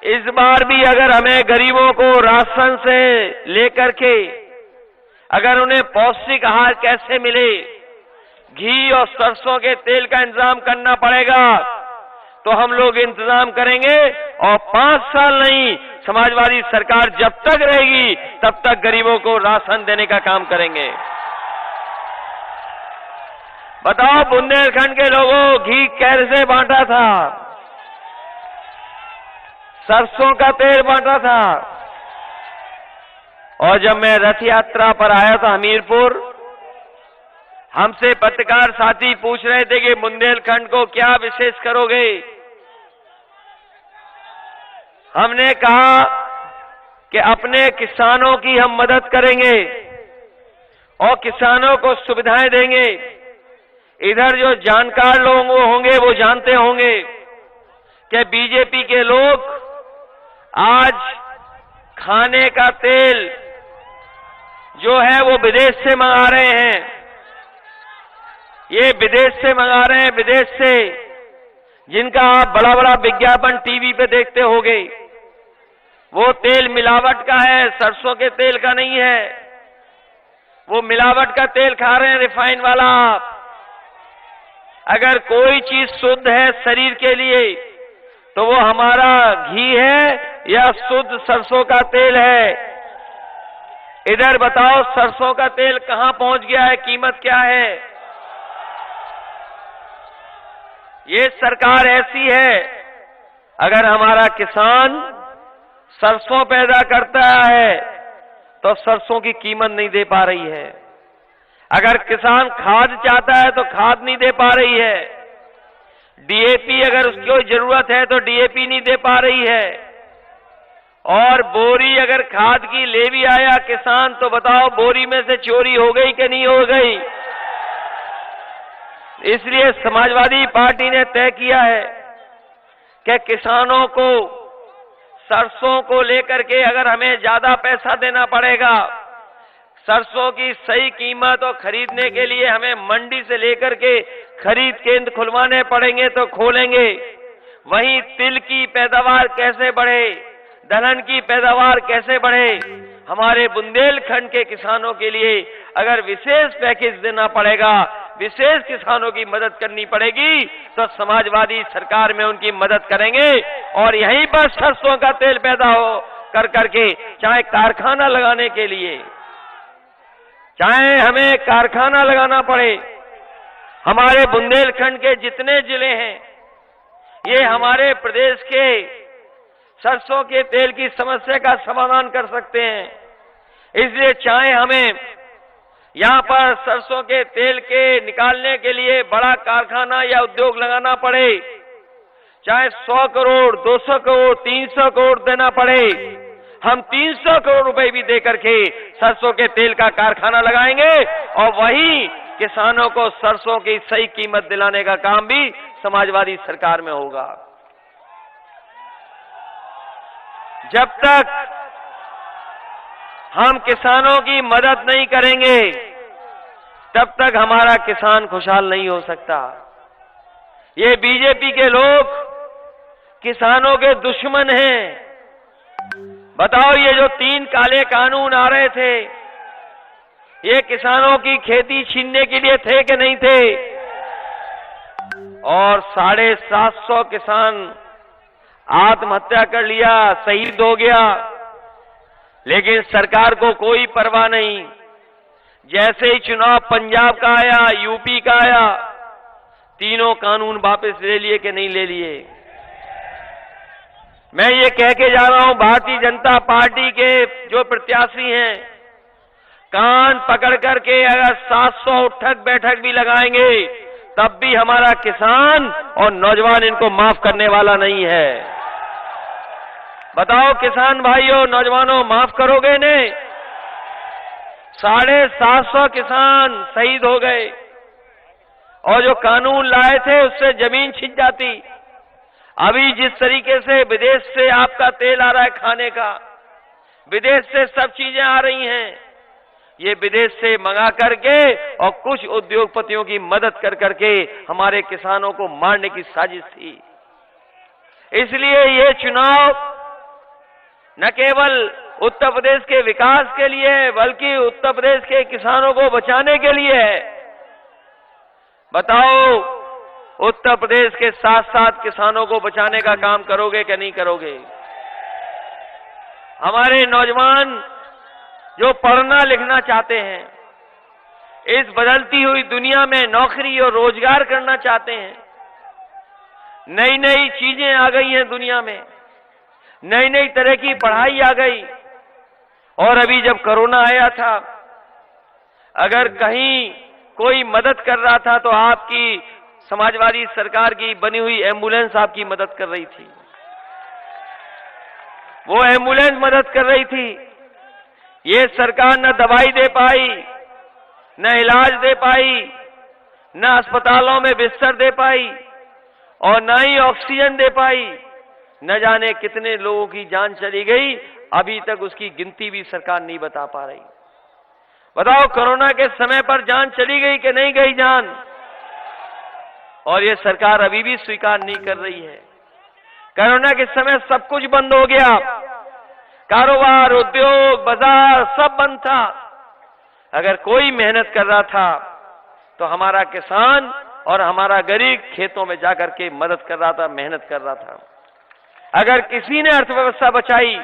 S6: इस बार भी अगर हमें गरीबों को राशन से लेकर के अगर उन्हें पौष्टिक आहार कैसे मिले, घी और सरसों के तेल का इंतजाम करना पड़ेगा, तो हम लोग इंतजाम करेंगे। और 5 साल नहीं, समाजवादी सरकार जब तक रहेगी तब तक गरीबों को राशन देने का काम करेंगे। बताओ बुंदेलखंड के लोगों, घी कैसे बांटा था? सरसों का तेल बांटा था। और जब मैं रथ यात्रा पर आया था हमीरपुर, हमसे पत्रकार साथी पूछ रहे थे कि बुंदेलखंड को क्या विशेष करोगे। हमने कहा कि अपने किसानों की हम मदद करेंगे और किसानों को सुविधाएं देंगे। इधर जो जानकार लोग होंगे वो जानते होंगे कि बीजेपी के लोग आज खाने का तेल जो है वो विदेश से मंगा रहे हैं। ये विदेश से मंगा रहे हैं, विदेश से, जिनका आप बड़ा बड़ा विज्ञापन टीवी पे देखते होंगे। वो तेल मिलावट का है, सरसों के तेल का नहीं है। वो मिलावट का तेल खा रहे हैं, रिफाइन वाला। अगर कोई चीज शुद्ध है शरीर के लिए तो वो हमारा घी है या शुद्ध सरसों का तेल है। इधर बताओ सरसों का तेल कहां पहुंच गया है, कीमत क्या है? ये सरकार ऐसी है, अगर हमारा किसान सरसों पैदा करता है तो सरसों की कीमत नहीं दे पा रही है। अगर किसान खाद चाहता है तो खाद नहीं दे पा रही है। डीएपी अगर उसको जरूरत है तो डीएपी नहीं दे पा रही है। और बोरी अगर खाद की ले भी आया किसान तो बताओ बोरी में से चोरी हो गई कि नहीं हो गई? इसलिए समाजवादी पार्टी ने तय किया है कि किसानों को सरसों को लेकर के अगर हमें ज्यादा पैसा देना पड़ेगा, सरसों की सही कीमत और खरीदने के लिए हमें मंडी से लेकर के खरीद केंद्र खुलवाने पड़ेंगे तो खोलेंगे। वहीं तिल की पैदावार कैसे बढ़े, दलहन की पैदावार कैसे बढ़े, हमारे बुंदेलखंड के किसानों के लिए अगर विशेष पैकेज देना पड़ेगा, विशेष किसानों की मदद करनी पड़ेगी तो समाजवादी सरकार में उनकी मदद करेंगे। और यहीं पर सरसों का तेल पैदा हो कर करके, चाहे कारखाना लगाने के लिए, चाहे हमें कारखाना लगाना पड़े, हमारे बुंदेलखंड के जितने जिले हैं ये हमारे प्रदेश के सरसों के तेल की समस्या का समाधान कर सकते हैं। इसलिए चाहे हमें यहां पर सरसों के तेल के निकालने के लिए बड़ा कारखाना या उद्योग लगाना पड़े, चाहे 100 करोड़, 200 करोड़, 300 करोड़ देना पड़े, हम 300 करोड़ रुपए भी देकर के सरसों के तेल का कारखाना लगाएंगे और वही किसानों को सरसों की सही कीमत दिलाने का काम भी समाजवादी सरकार में होगा। हम किसानों की मदद नहीं करेंगे तब तक हमारा किसान खुशहाल नहीं हो सकता। ये बीजेपी के लोग किसानों के दुश्मन हैं। बताओ, ये जो 3 काले कानून आ रहे थे, ये किसानों की खेती छीनने के लिए थे कि नहीं थे? और 750 किसान आत्महत्या कर लिया, शहीद हो गया, लेकिन सरकार को कोई परवाह नहीं। जैसे ही चुनाव पंजाब का आया, यूपी का आया, तीनों कानून वापस ले लिए कि नहीं ले लिए? मैं ये कह के जा रहा हूं, भारतीय जनता पार्टी के जो प्रत्याशी हैं, कान पकड़ करके अगर 700 उठक बैठक भी लगाएंगे तब भी हमारा किसान और नौजवान इनको माफ करने वाला नहीं है। बताओ किसान भाइयों, नौजवानों, माफ करोगे इन्हें? 750 किसान शहीद हो गए और जो कानून लाए थे उससे जमीन छिन जाती। अभी जिस तरीके से विदेश से आपका तेल आ रहा है खाने का, विदेश से सब चीजें आ रही हैं, ये विदेश से मंगा करके और कुछ उद्योगपतियों की मदद कर करके हमारे किसानों को मारने की साजिश थी। इसलिए ये चुनाव न केवल उत्तर प्रदेश के विकास के लिए है, बल्कि उत्तर प्रदेश के किसानों को बचाने के लिए है। बताओ, उत्तर प्रदेश के साथ साथ किसानों को बचाने का काम करोगे कि नहीं करोगे? हमारे नौजवान जो पढ़ना लिखना चाहते हैं, इस बदलती हुई दुनिया में नौकरी और रोजगार करना चाहते हैं, नई नई चीजें आ गई हैं दुनिया में, नई नई तरह की पढ़ाई आ गई। और अभी जब कोरोना आया था, अगर कहीं कोई मदद कर रहा था तो आपकी समाजवादी सरकार की बनी हुई एम्बुलेंस आपकी मदद कर रही थी। वो एम्बुलेंस मदद कर रही थी। ये सरकार न दवाई दे पाई, न इलाज दे पाई, न अस्पतालों में बिस्तर दे पाई और न ही ऑक्सीजन दे पाई। न जाने कितने लोगों की जान चली गई, अभी तक उसकी गिनती भी सरकार नहीं बता पा रही। बताओ, कोरोना के समय पर जान चली गई कि नहीं गई जान? और ये सरकार अभी भी स्वीकार नहीं कर रही है। कोरोना के समय सब कुछ बंद हो गया, कारोबार, उद्योग, बाजार सब बंद था। अगर कोई मेहनत कर रहा था तो हमारा किसान और हमारा गरीब खेतों में जाकर के मदद कर रहा था, मेहनत कर रहा था। अगर किसी ने अर्थव्यवस्था बचाई,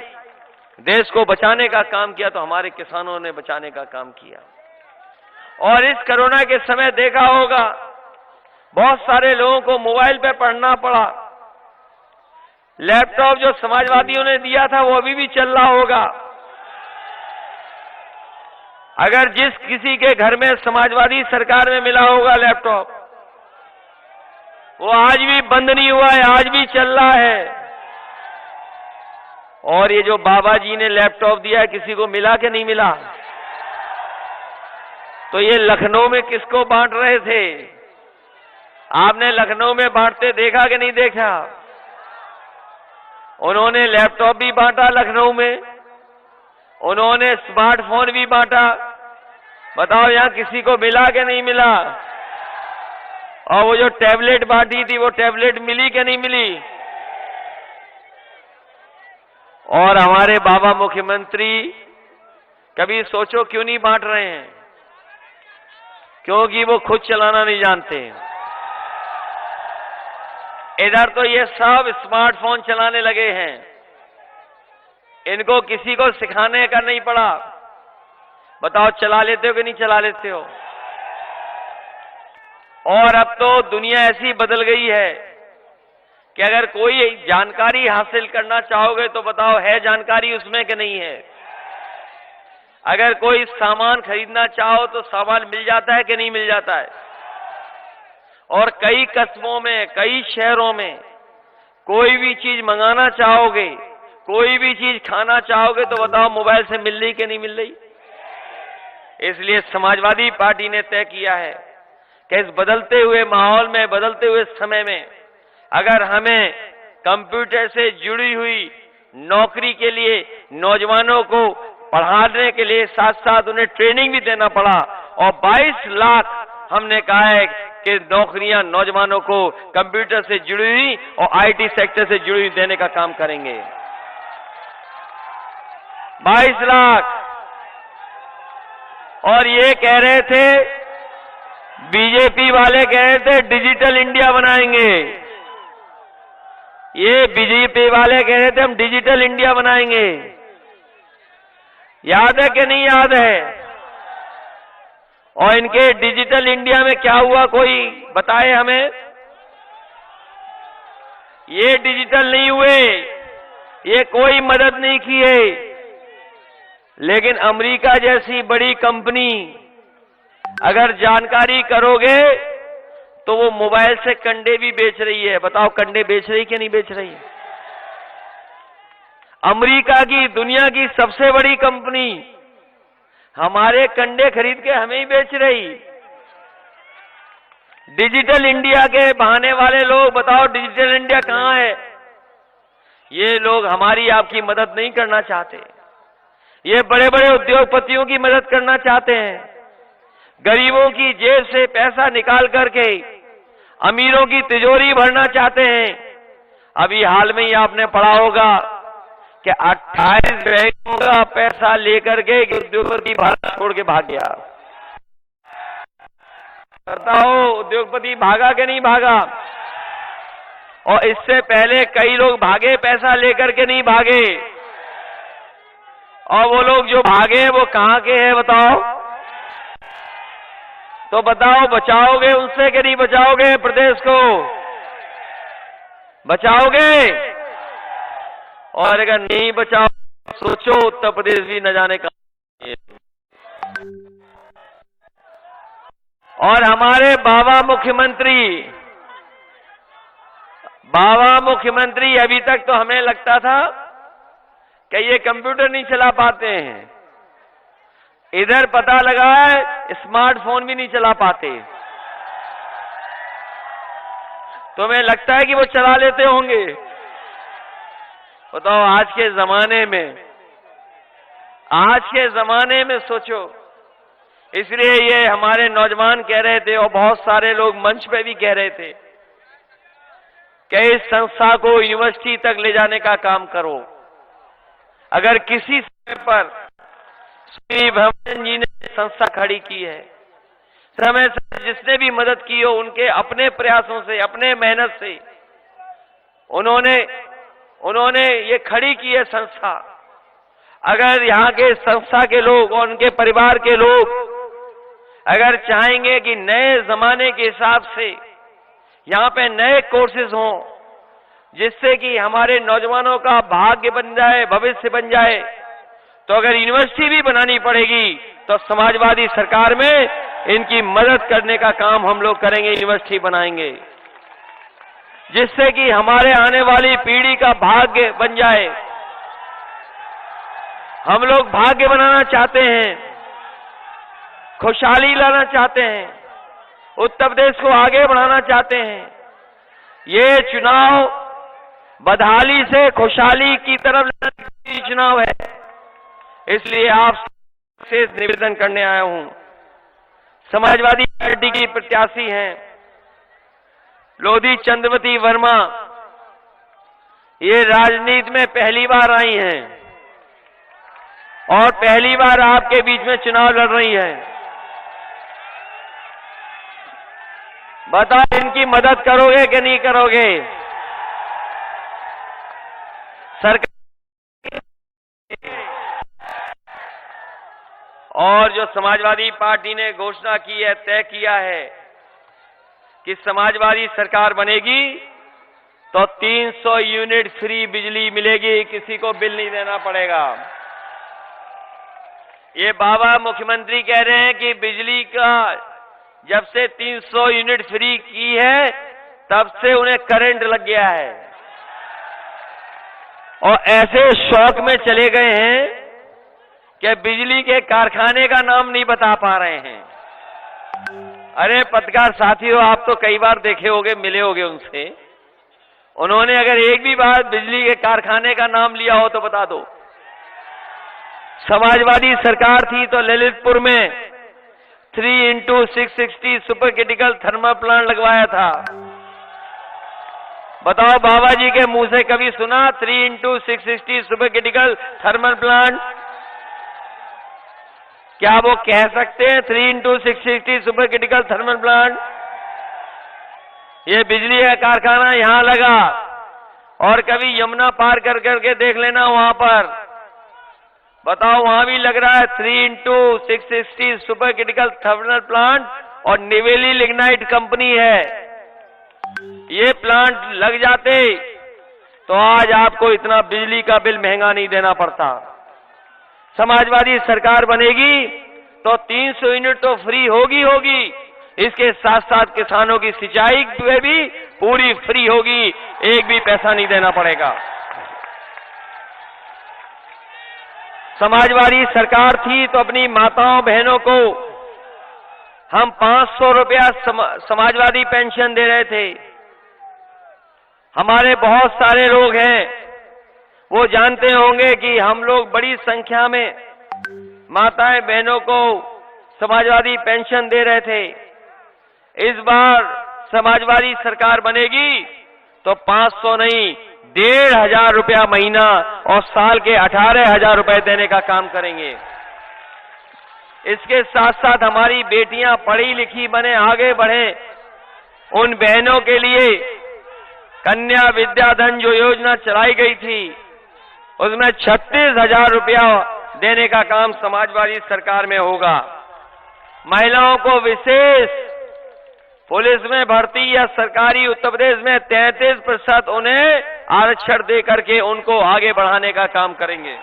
S6: देश को बचाने का काम किया, तो हमारे किसानों ने बचाने का काम किया। और इस कोरोना के समय देखा होगा, बहुत सारे लोगों को मोबाइल पे पढ़ना पड़ा। लैपटॉप जो समाजवादियों ने दिया था वो अभी भी चल रहा होगा। अगर जिस किसी के घर में समाजवादी सरकार में मिला होगा लैपटॉप, वो आज भी बंद नहीं हुआ है, आज भी चल रहा है। और ये जो बाबा जी ने लैपटॉप दिया है, किसी को मिला कि नहीं मिला? तो ये लखनऊ में किसको बांट रहे थे? आपने लखनऊ में बांटते देखा कि नहीं देखा? उन्होंने लैपटॉप भी बांटा लखनऊ में, उन्होंने स्मार्टफोन भी बांटा। बताओ, यहां किसी को मिला कि नहीं मिला? और वो जो टैबलेट बांटी थी, वो टैबलेट मिली कि नहीं मिली? और हमारे बाबा मुख्यमंत्री कभी सोचो क्यों नहीं बांट रहे हैं? क्योंकि वो खुद चलाना नहीं जानते। इधर तो ये सब स्मार्टफोन चलाने लगे हैं, इनको किसी को सिखाने का नहीं पड़ा। बताओ, चला लेते हो कि नहीं चला लेते हो? और अब तो दुनिया ऐसी बदल गई है कि अगर कोई जानकारी हासिल करना चाहोगे तो बताओ, है जानकारी उसमें कि नहीं है? अगर कोई सामान खरीदना चाहो तो सामान मिल जाता है कि नहीं मिल जाता है? और कई कस्बों में, कई शहरों में कोई भी चीज मंगाना चाहोगे, कोई भी चीज खाना चाहोगे तो बताओ, मोबाइल से मिल रही कि नहीं मिल रही? इसलिए समाजवादी पार्टी ने तय किया है कि इस बदलते हुए माहौल में, बदलते हुए समय में अगर हमें कंप्यूटर से जुड़ी हुई नौकरी के लिए नौजवानों को पढ़ाने के लिए साथ साथ उन्हें ट्रेनिंग भी देना पड़ा और 22 लाख हमने कहा है कि नौकरियां नौजवानों को कंप्यूटर से जुड़ी हुई और आईटी सेक्टर से जुड़ी हुई देने का काम करेंगे। 22 लाख। और ये कह रहे थे, बीजेपी वाले कह रहे थे डिजिटल इंडिया बनाएंगे। ये बीजेपी वाले कह रहे थे हम डिजिटल इंडिया बनाएंगे। याद है कि नहीं याद है? और इनके डिजिटल इंडिया में क्या हुआ, कोई बताए हमें? ये डिजिटल नहीं हुए, ये कोई मदद नहीं की है। लेकिन अमेरिका जैसी बड़ी कंपनी, अगर जानकारी करोगे तो वो मोबाइल से कंडे भी बेच रही है। बताओ कंडे बेच रही कि नहीं बेच रही है? अमेरिका की दुनिया की सबसे बड़ी कंपनी हमारे कंडे खरीद के हमें ही बेच रही। डिजिटल इंडिया के बहाने वाले लोग, बताओ डिजिटल इंडिया कहां है? ये लोग हमारी आपकी मदद नहीं करना चाहते। ये बड़े बड़े उद्योगपतियों की मदद करना चाहते हैं, गरीबों की जेब से पैसा निकाल करके अमीरों की तिजोरी भरना चाहते हैं। अभी हाल में ही आपने पढ़ा होगा कि 28 बैंकों का पैसा लेकर के उद्योगपति भारत छोड़ के भाग गया। बताओ उद्योगपति भागा कि नहीं भागा? और इससे पहले कई लोग भागे, पैसा लेकर के नहीं भागे। और वो लोग जो भागे वो कहां के हैं बताओ? तो बताओ बचाओगे उनसे कि नहीं बचाओगे? प्रदेश को बचाओगे? और अगर नहीं बचाओ, सोचो उत्तर प्रदेश भी न जाने का। और हमारे बाबा मुख्यमंत्री अभी तक तो हमें लगता था कि ये कंप्यूटर नहीं चला पाते हैं। इधर पता लगा है स्मार्टफोन भी नहीं चला पाते। तुम्हें लगता है कि वो चला लेते होंगे? बताओ आज के जमाने में सोचो। इसलिए ये हमारे नौजवान कह रहे थे और बहुत सारे लोग मंच पे भी कह रहे थे कि इस संस्था को यूनिवर्सिटी तक ले जाने का काम करो। अगर किसी समय पर श्री ब्रह्मन जी ने संस्था खड़ी की है, समय से जिसने भी मदद की हो, उनके अपने प्रयासों से, अपने मेहनत से उन्होंने ये खड़ी की है संस्था। अगर यहाँ के संस्था के लोग और उनके परिवार के लोग अगर चाहेंगे कि नए जमाने के हिसाब से यहाँ पे नए कोर्सेज हों, जिससे कि हमारे नौजवानों का भाग्य बन जाए, भविष्य बन जाए, तो अगर यूनिवर्सिटी भी बनानी पड़ेगी तो समाजवादी सरकार में इनकी मदद करने का काम हम लोग करेंगे, यूनिवर्सिटी बनाएंगे, जिससे कि हमारे आने वाली पीढ़ी का भाग्य बन जाए। हम लोग भाग्य बनाना चाहते हैं, खुशहाली लाना चाहते हैं, उत्तर प्रदेश को आगे बढ़ाना चाहते हैं। ये चुनाव बदहाली से खुशहाली की तरफ लेने का चुनाव है। इसलिए आपसे निवेदन करने आया हूं। समाजवादी पार्टी की प्रत्याशी हैं लोधी चंद्रवती वर्मा। ये राजनीति में पहली बार आई हैं और पहली बार आपके बीच में चुनाव लड़ रही हैं। बताओ इनकी मदद करोगे कि नहीं करोगे? सरकार और जो समाजवादी पार्टी ने घोषणा की है, तय किया है कि समाजवादी सरकार बनेगी तो 300 यूनिट फ्री बिजली मिलेगी, किसी को बिल नहीं देना पड़ेगा। ये बाबा मुख्यमंत्री कह रहे हैं कि बिजली का जब से 300 यूनिट फ्री की है तब से उन्हें करंट लग गया है और ऐसे शौक में चले गए हैं कि बिजली के कारखाने का नाम नहीं बता पा रहे हैं। अरे पत्रकार साथियों, आप तो कई बार देखे होंगे, मिले होंगे उनसे। उन्होंने अगर एक भी बार बिजली के कारखाने का नाम लिया हो तो बता दो। समाजवादी सरकार थी तो ललितपुर में 3x660 super critical thermal plant लगवाया था। बताओ बाबा जी के मुंह से कभी सुना 3x660 super critical thermal plant? क्या वो कह सकते हैं 3x660 super critical thermal plant? ये बिजली का कारखाना यहां लगा और कभी यमुना पार कर करके देख लेना वहां पर, बताओ वहां भी लग रहा है 3x660 super critical thermal plant और निवेली लिग्नाइट कंपनी है। ये प्लांट लग जाते तो आज आपको इतना बिजली का बिल महंगा नहीं देना पड़ता। समाजवादी सरकार बनेगी तो 300 यूनिट तो फ्री होगी, इसके साथ साथ किसानों की सिंचाई पे भी पूरी फ्री होगी, एक भी पैसा नहीं देना पड़ेगा। समाजवादी सरकार थी तो अपनी माताओं बहनों को हम 500 रुपया समाजवादी पेंशन दे रहे थे। हमारे बहुत सारे लोग हैं, वो जानते होंगे कि हम लोग बड़ी संख्या में माताएं बहनों को समाजवादी पेंशन दे रहे थे। इस बार समाजवादी सरकार बनेगी तो 500 नहीं 1,500 रुपया महीना और साल के 18,000 रुपए देने का काम करेंगे। इसके साथ साथ हमारी बेटियां पढ़ी लिखी बने, आगे बढ़े, उन बहनों के लिए कन्या विद्याधन जो योजना चलाई गई थी उसमें 36,000 रुपया देने का काम समाजवादी सरकार में होगा। महिलाओं को विशेष पुलिस में भर्ती या सरकारी उत्तर प्रदेश में 33% उन्हें आरक्षण दे करके उनको आगे बढ़ाने का काम करेंगे।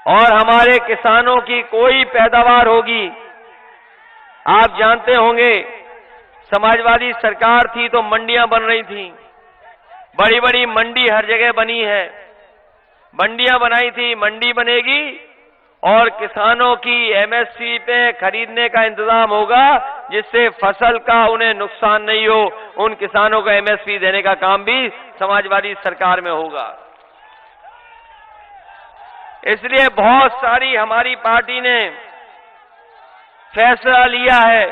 S6: और हमारे किसानों की कोई पैदावार होगी, आप जानते होंगे समाजवादी सरकार थी तो मंडियां बन रही थी, बड़ी बड़ी मंडी हर जगह बनी है, मंडियां बनाई थी, मंडी बनेगी और किसानों की एमएसपी पे खरीदने का इंतजाम होगा जिससे फसल का उन्हें नुकसान नहीं हो, उन किसानों को एमएसपी देने का काम भी समाजवादी सरकार में होगा। इसलिए बहुत सारी हमारी पार्टी ने फैसला लिया है।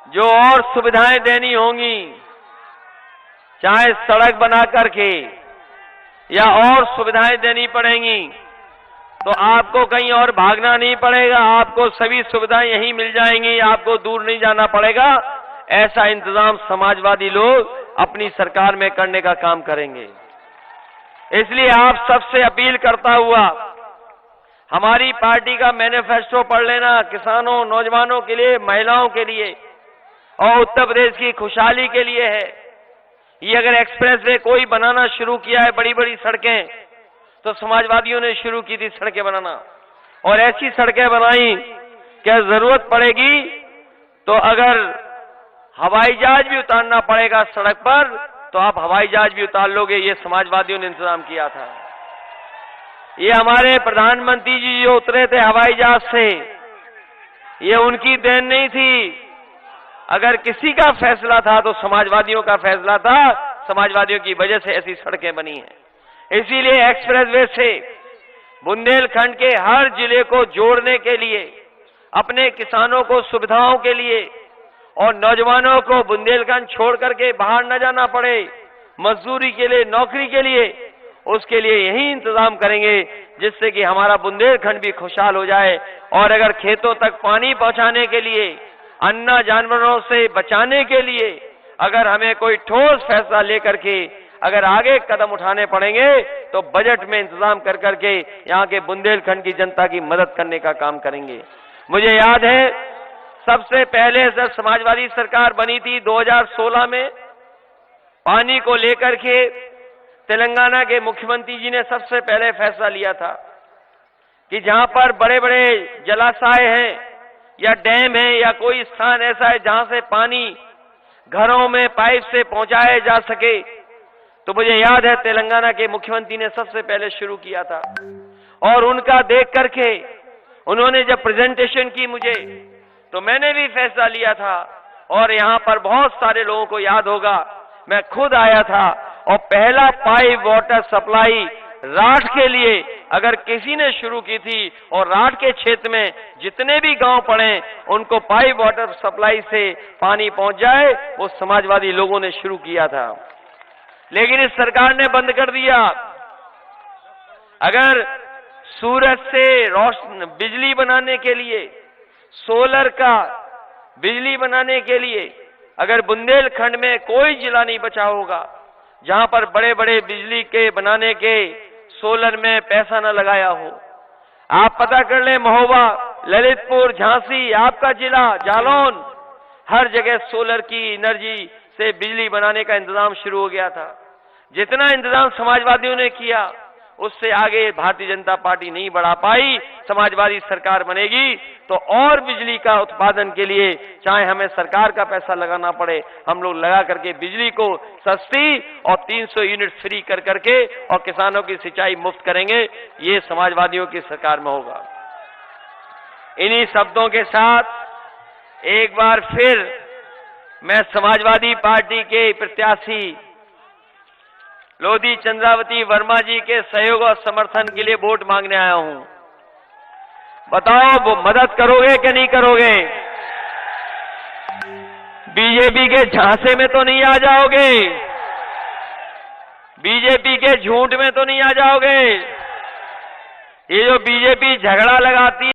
S6: जो और सुविधाएं देनी होंगी, चाहे सड़क बना करके या और सुविधाएं देनी पड़ेंगी, तो आपको कहीं और भागना नहीं पड़ेगा, आपको सभी सुविधाएं यहीं मिल जाएंगी, आपको दूर नहीं जाना पड़ेगा। ऐसा इंतजाम समाजवादी लोग अपनी सरकार में करने का काम करेंगे। इसलिए आप सबसे अपील करता हुआ हमारी पार्टी का मैनिफेस्टो पढ़ लेना, किसानों, नौजवानों के लिए, महिलाओं के लिए और उत्तर प्रदेश की खुशहाली के लिए है। ये अगर एक्सप्रेस वे कोई बनाना शुरू किया है, बड़ी बड़ी सड़कें, तो समाजवादियों ने शुरू की थी सड़कें बनाना, और ऐसी सड़कें बनाई क्या जरूरत पड़ेगी तो अगर हवाई जहाज भी उतारना पड़ेगा सड़क पर तो आप हवाई जहाज भी उतार लोगे। ये समाजवादियों ने इंतजाम किया था। ये हमारे प्रधानमंत्री जी जो उतरे थे हवाई जहाज से, ये उनकी देन नहीं थी। अगर किसी का फैसला था तो समाजवादियों का फैसला था, समाजवादियों की वजह से ऐसी सड़कें बनी हैं। इसीलिए एक्सप्रेसवे से बुंदेलखंड के हर जिले को जोड़ने के लिए, अपने किसानों को सुविधाओं के लिए और नौजवानों को बुंदेलखंड छोड़ करके बाहर न जाना पड़े, मजदूरी के लिए, नौकरी के लिए, उसके लिए यही इंतजाम करेंगे जिससे कि हमारा बुंदेलखंड भी खुशहाल हो जाए। और अगर खेतों तक पानी पहुंचाने के लिए, अन्ना जानवरों से बचाने के लिए अगर हमें कोई ठोस फैसला लेकर के अगर आगे कदम उठाने पड़ेंगे तो बजट में इंतजाम कर करके यहाँ के बुंदेलखंड की जनता की मदद करने का काम करेंगे। मुझे याद है सबसे पहले जब समाजवादी सरकार बनी थी 2016 में, पानी को लेकर के तेलंगाना के मुख्यमंत्री जी ने सबसे पहले फैसला लिया था कि जहां पर बड़े बड़े जलाशय हैं या डैम है या कोई स्थान ऐसा है जहां से पानी घरों में पाइप से पहुंचाया जा सके, तो मुझे याद है तेलंगाना के मुख्यमंत्री ने सबसे पहले शुरू किया था। और उनका देख करके उन्होंने जब प्रेजेंटेशन की मुझे, तो मैंने भी फैसला लिया था, और यहां पर बहुत सारे लोगों को याद होगा, मैं खुद आया था और पहला पाइप वाटर सप्लाई राठ के लिए अगर किसी ने शुरू की थी, और राठ के क्षेत्र में जितने भी गांव पड़े उनको पाइप वाटर सप्लाई से पानी पहुंच जाए, वो समाजवादी लोगों ने शुरू किया था। लेकिन इस सरकार ने बंद कर दिया। अगर सूरज से रोशनी बिजली बनाने के लिए, सोलर का बिजली बनाने के लिए अगर बुंदेलखंड में कोई जिला नहीं बचा होगा जहां पर बड़े बड़े बिजली के बनाने के सोलर में पैसा न लगाया हो। आप पता कर लें, महोबा, ललितपुर, झांसी, आपका जिला जालौन, हर जगह सोलर की एनर्जी से बिजली बनाने का इंतजाम शुरू हो गया था। जितना इंतजाम समाजवादियों ने किया उससे आगे भारतीय जनता पार्टी नहीं बढ़ा पाई। समाजवादी सरकार बनेगी तो और बिजली का उत्पादन के लिए चाहे हमें सरकार का पैसा लगाना पड़े, हम लोग लगा करके बिजली को सस्ती और 300 यूनिट फ्री कर करके और किसानों की सिंचाई मुफ्त करेंगे। ये समाजवादियों की सरकार में होगा। इन्हीं शब्दों के साथ एक बार फिर मैं समाजवादी पार्टी के प्रत्याशी लोधी चंद्रावती वर्मा जी के सहयोग और समर्थन के लिए वोट मांगने आया हूं। बताओ, वो मदद करोगे कि नहीं करोगे? बीजेपी के झांसे में तो नहीं आ जाओगे? बीजेपी के झूठ में तो नहीं आ जाओगे? ये जो बीजेपी झगड़ा लगाती है